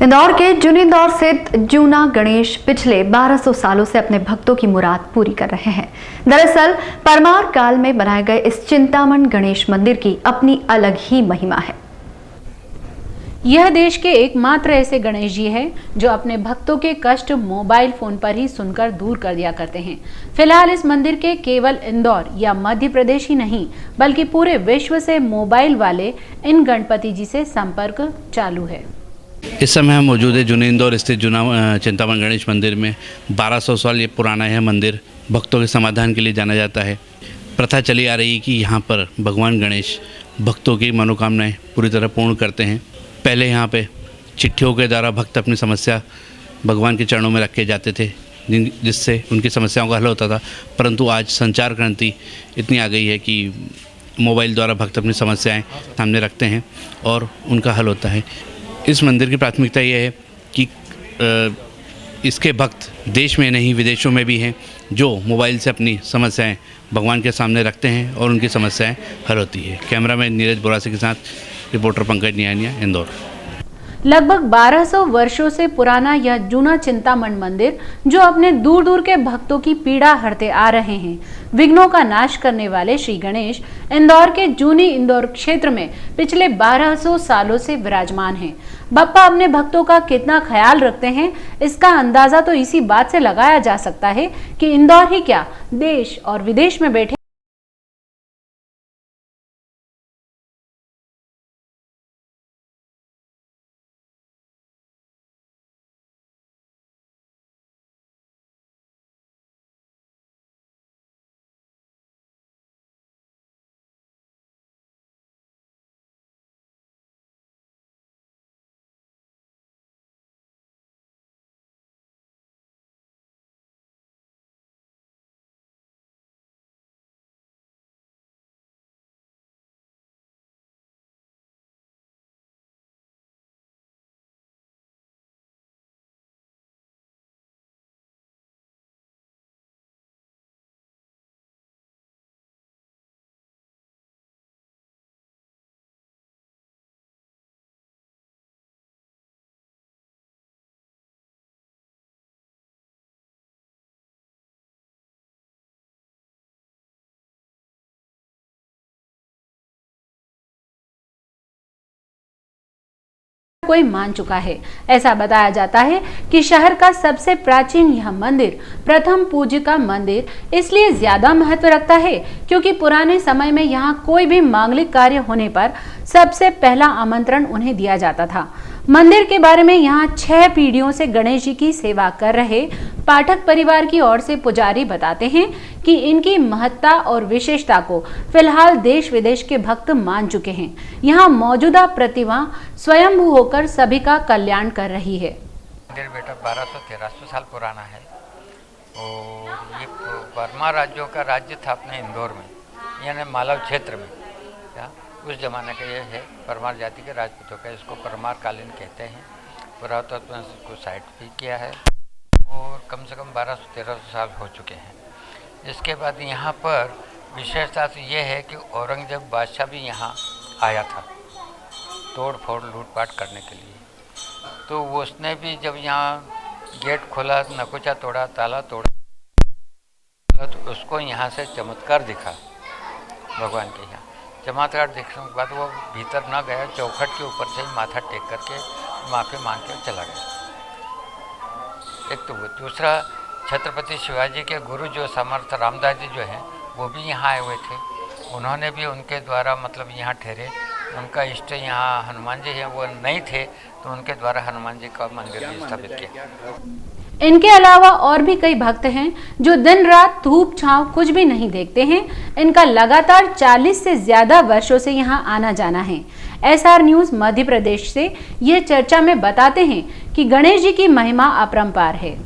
इंदौर के जूनी इंदौर स्थित जूना गणेश पिछले 1200 सालों से अपने भक्तों की मुराद पूरी कर रहे हैं। दरअसल परमार काल में बनाए गए इस चिंतामण गणेश मंदिर की अपनी अलग ही महिमा है। यह देश के एकमात्र ऐसे गणेश जी हैं जो अपने भक्तों के कष्ट मोबाइल फोन पर ही सुनकर दूर कर दिया करते हैं। फिलहाल इस मंदिर के केवल इंदौर या मध्य प्रदेश ही नहीं बल्कि पूरे विश्व से मोबाइल वाले इन गणपति जी से संपर्क चालू है। इस समय हम मौजूद है जूनी इंदौर स्थित जूना चिंतामण गणेश मंदिर में। 1200 साल ये पुराना है मंदिर। भक्तों के समाधान के लिए जाना जाता है। प्रथा चली आ रही है कि यहाँ पर भगवान गणेश भक्तों की मनोकामनाएं पूरी तरह पूर्ण करते हैं। पहले यहाँ पे चिट्ठियों के द्वारा भक्त अपनी समस्या भगवान के चरणों में रख के जाते थे, जिससे उनकी समस्याओं का हल होता था। परंतु आज संचार क्रांति इतनी आ गई है कि मोबाइल द्वारा भक्त अपनी समस्याएं सामने रखते हैं और उनका हल होता है। इस मंदिर की प्राथमिकता ये है कि इसके भक्त देश में नहीं विदेशों में भी हैं जो मोबाइल से अपनी समस्याएं भगवान के सामने रखते हैं और उनकी समस्याएं हल होती है। कैमरामैन नीरज बोरासी के साथ रिपोर्टर पंकज नियानिया, इंदौर। लगभग 1200 वर्षों से पुराना यह जूना चिंतामण मंदिर जो अपने दूर दूर के भक्तों की पीड़ा हरते आ रहे हैं, विघ्नों का नाश करने वाले श्री गणेश इंदौर के जूनी इंदौर क्षेत्र में पिछले 1200 सालों से विराजमान हैं। बप्पा अपने भक्तों का कितना ख्याल रखते हैं, इसका अंदाजा तो इसी बात से लगाया जा सकता है कि इंदौर ही क्या देश और विदेश में बैठे कोई मान चुका है। ऐसा बताया जाता है कि शहर का सबसे प्राचीन यह मंदिर प्रथम पूज्य का मंदिर इसलिए ज्यादा महत्व रखता है क्योंकि पुराने समय में यहाँ कोई भी मांगलिक कार्य होने पर सबसे पहला आमंत्रण उन्हें दिया जाता था। मंदिर के बारे में यहाँ 6 पीढ़ियों से गणेश जी की सेवा कर रहे पाठक परिवार की ओर से पुजारी बताते हैं कि इनकी महत्ता और विशेषता को फिलहाल देश विदेश के भक्त मान चुके हैं। यहाँ मौजूदा प्रतिमा स्वयंभू होकर सभी का कल्याण कर रही है। मंदिर बेटा 1200-1300 साल पुराना है और ये वर्मा राज्यों का राज्य था अपने इंदौर में, यानी मालव क्षेत्र में। उस जमाने का ये है, परमार जाति के राजपूतों का। इसको परमार कालीन कहते हैं। पुरातत्व को साइट भी किया है और कम से कम 1200-1300 साल हो चुके हैं। इसके बाद यहाँ पर विशेषता तो ये है कि औरंगजेब बादशाह भी यहाँ आया था तोड़ फोड़ लूटपाट करने के लिए। तो वो उसने भी जब यहाँ गेट खोला, नकुचा तोड़ा, ताला तोड़ा, तो उसको यहाँ से चमत्कार दिखा भगवान के यहाँ। चमत्कार देखने के बाद वो भीतर न गया, चौखट के ऊपर से ही माथा टेक करके माफ़ी मांग के चला गया। एक तो वो, दूसरा छत्रपति शिवाजी के गुरु जो समर्थ रामदास जी जो हैं वो भी यहाँ आए हुए थे। उन्होंने भी उनके द्वारा मतलब यहाँ ठहरे। उनका इष्ट यहाँ हनुमान जी हैं, वो नहीं थे तो उनके द्वारा हनुमान जी का मंदिर भी स्थापित किया। इनके अलावा और भी कई भक्त हैं जो दिन रात धूप छांव कुछ भी नहीं देखते हैं। इनका लगातार 40 से ज्यादा वर्षों से यहाँ आना जाना है। SR न्यूज मध्य प्रदेश से ये चर्चा में बताते हैं कि गणेश जी की महिमा अपरंपार है।